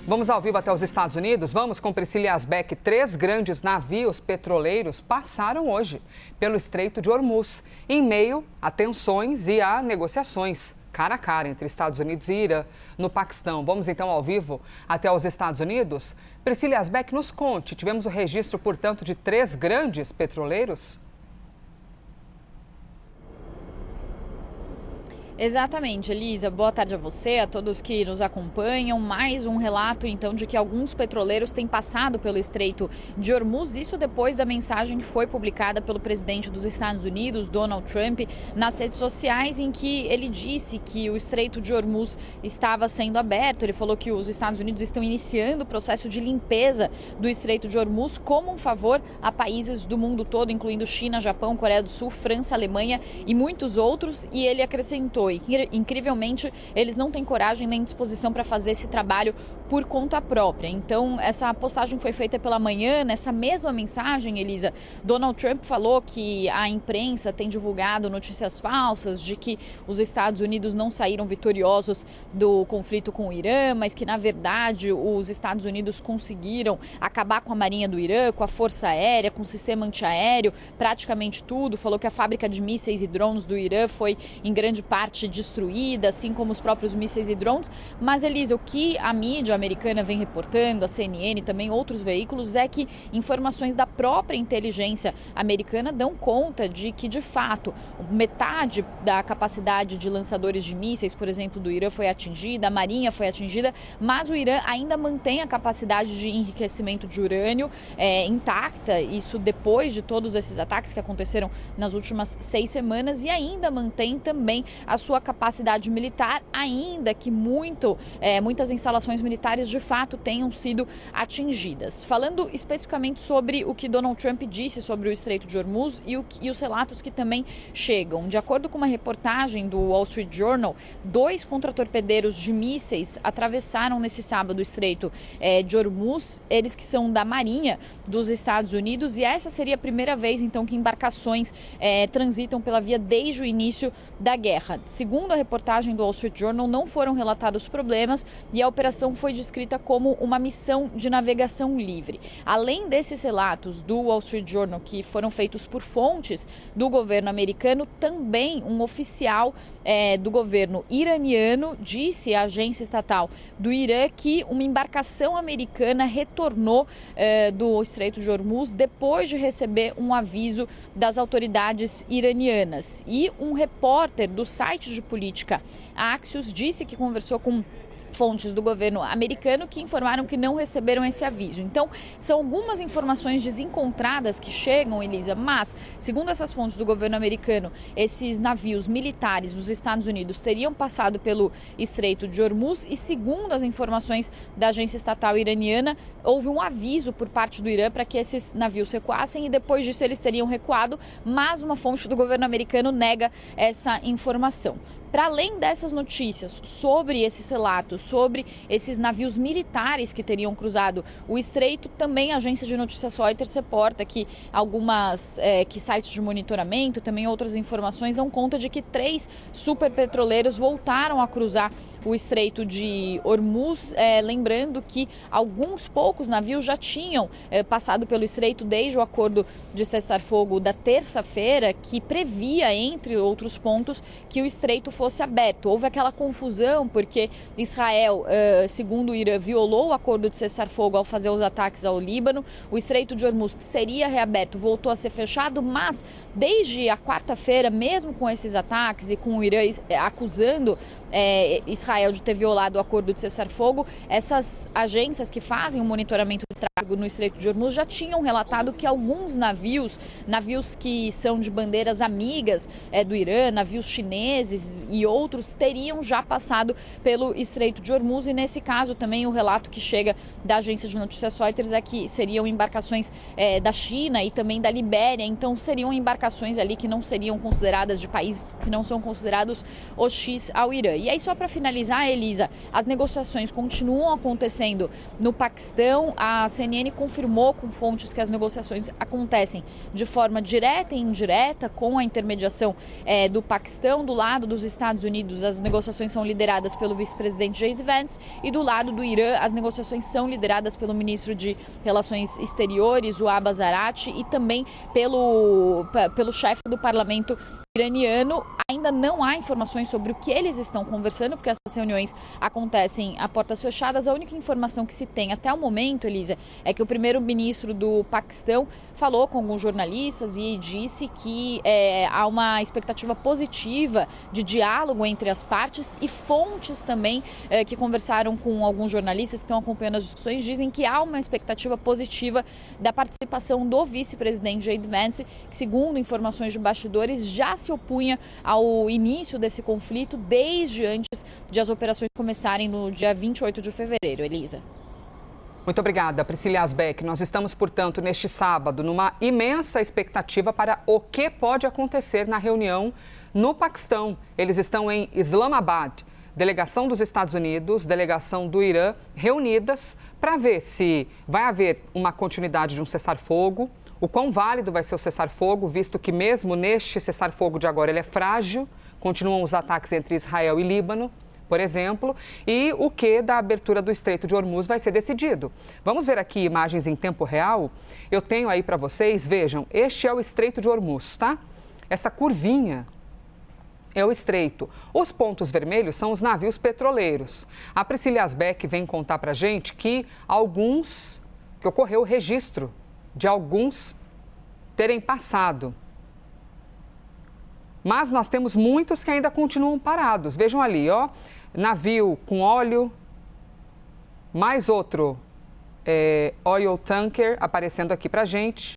Vamos ao vivo até os Estados Unidos. Vamos com Priscila Asbeck. 3 grandes navios petroleiros passaram hoje pelo Estreito de Hormuz, em meio a tensões e a negociações cara a cara entre Estados Unidos e Irã, no Paquistão. Vamos então ao vivo até os Estados Unidos. Priscila Asbeck, nos conte. Tivemos o registro, portanto, de 3 grandes petroleiros? Exatamente, Elisa. Boa tarde a você, a todos que nos acompanham. Mais um relato, então, de que alguns petroleiros têm passado pelo Estreito de Hormuz. Isso depois da mensagem que foi publicada pelo presidente dos Estados Unidos, Donald Trump, nas redes sociais, em que ele disse que o Estreito de Hormuz estava sendo aberto. Ele falou que os Estados Unidos estão iniciando o processo de limpeza do Estreito de Hormuz como um favor a países do mundo todo, incluindo China, Japão, Coreia do Sul, França, Alemanha e muitos outros. E ele acrescentou: incrivelmente, eles não têm coragem nem disposição para fazer esse trabalho por conta própria. Então, essa postagem foi feita pela manhã. Nessa mesma mensagem, Elisa, Donald Trump falou que a imprensa tem divulgado notícias falsas de que os Estados Unidos não saíram vitoriosos do conflito com o Irã, mas que, na verdade, os Estados Unidos conseguiram acabar com a marinha do Irã, com a força aérea, com o sistema antiaéreo, praticamente tudo. Falou que a fábrica de mísseis e drones do Irã foi, em grande parte, destruída, assim como os próprios mísseis e drones. Mas, Elisa, o que a mídia americana vem reportando, a CNN e também outros veículos, é que informações da própria inteligência americana dão conta de que, de fato, metade da capacidade de lançadores de mísseis, por exemplo, do Irã foi atingida, a marinha foi atingida, mas o Irã ainda mantém a capacidade de enriquecimento de urânio intacta, isso depois de todos esses ataques que aconteceram nas últimas 6 semanas, e ainda mantém também a sua capacidade militar, ainda que muitas instalações militares de fato tenham sido atingidas. Falando especificamente sobre o que Donald Trump disse sobre o Estreito de Hormuz e os relatos que também chegam. De acordo com uma reportagem do Wall Street Journal, 2 contratorpedeiros de mísseis atravessaram nesse sábado o Estreito de Hormuz, eles que são da Marinha dos Estados Unidos, e essa seria a primeira vez então que embarcações transitam pela via desde o início da guerra. Segundo a reportagem do Wall Street Journal, não foram relatados problemas e a operação foi descrita como uma missão de navegação livre. Além desses relatos do Wall Street Journal, que foram feitos por fontes do governo americano, também um oficial do governo iraniano disse à agência estatal do Irã que uma embarcação americana retornou do Estreito de Hormuz depois de receber um aviso das autoridades iranianas. E um repórter do site de política Axios disse que conversou com fontes do governo americano que informaram que não receberam esse aviso. Então, são algumas informações desencontradas que chegam, Elisa, mas, segundo essas fontes do governo americano, esses navios militares dos Estados Unidos teriam passado pelo Estreito de Hormuz e, segundo as informações da agência estatal iraniana, houve um aviso por parte do Irã para que esses navios recuassem e depois disso eles teriam recuado, mas uma fonte do governo americano nega essa informação. Para além dessas notícias sobre esses relatos, sobre esses navios militares que teriam cruzado o estreito, também a agência de notícias Reuters reporta que que sites de monitoramento, também outras informações, dão conta de que 3 superpetroleiros voltaram a cruzar o Estreito de Hormuz, lembrando que alguns poucos navios já tinham passado pelo estreito desde o acordo de cessar-fogo da terça-feira, que previa, entre outros pontos, que o estreito fosse aberto. Houve aquela confusão porque Israel, segundo o Irã, violou o acordo de cessar-fogo ao fazer os ataques ao Líbano. O Estreito de Hormuz, que seria reaberto, voltou a ser fechado, mas desde a quarta-feira, mesmo com esses ataques e com o Irã acusando Israel de ter violado o acordo de cessar-fogo, essas agências que fazem o monitoramento do tráfego no Estreito de Hormuz já tinham relatado que alguns navios que são de bandeiras amigas do Irã, navios chineses e outros, teriam já passado pelo Estreito de Hormuz. E nesse caso também o relato que chega da agência de notícias Reuters é que seriam embarcações da China e também da Libéria, então seriam embarcações ali que não seriam consideradas de países que não são considerados hostis ao Irã. E aí, só para finalizar, Elisa, as negociações continuam acontecendo no Paquistão. A a CNN confirmou com fontes que as negociações acontecem de forma direta e indireta, com a intermediação do Paquistão. Do lado dos Estados Unidos, as negociações são lideradas pelo vice-presidente J.D. Vance, e do lado do Irã, as negociações são lideradas pelo ministro de Relações Exteriores, o Abbas Araqchi, e também pelo chefe do parlamento iraniano. Ainda não há informações sobre o que eles estão conversando, porque essas reuniões acontecem a portas fechadas. A única informação que se tem até o momento, Elisa, é que o primeiro-ministro do Paquistão falou com alguns jornalistas e disse que há uma expectativa positiva de diálogo entre as partes, e fontes também que conversaram com alguns jornalistas que estão acompanhando as discussões dizem que há uma expectativa positiva da participação do vice-presidente J.D. Vance, que, segundo informações de bastidores, já se opunha ao início desse conflito desde antes de as operações começarem no dia 28 de fevereiro. Elisa. Muito obrigada, Priscila Asbeck. Nós estamos, portanto, neste sábado, numa imensa expectativa para o que pode acontecer na reunião no Paquistão. Eles estão em Islamabad. Delegação dos Estados Unidos, delegação do Irã, reunidas para ver se vai haver uma continuidade de um cessar-fogo, o quão válido vai ser o cessar-fogo, visto que mesmo neste cessar-fogo de agora ele é frágil, continuam os ataques entre Israel e Líbano, por exemplo, e o que da abertura do Estreito de Hormuz vai ser decidido. Vamos ver aqui imagens em tempo real? Eu tenho aí para vocês, vejam, este é o Estreito de Hormuz, tá? Essa curvinha é o estreito. Os pontos vermelhos são os navios petroleiros. A Priscila Asbeck vem contar para a gente que ocorreu o registro de alguns terem passado. Mas nós temos muitos que ainda continuam parados. Vejam ali, ó, navio com óleo, mais outro oil tanker aparecendo aqui para a gente.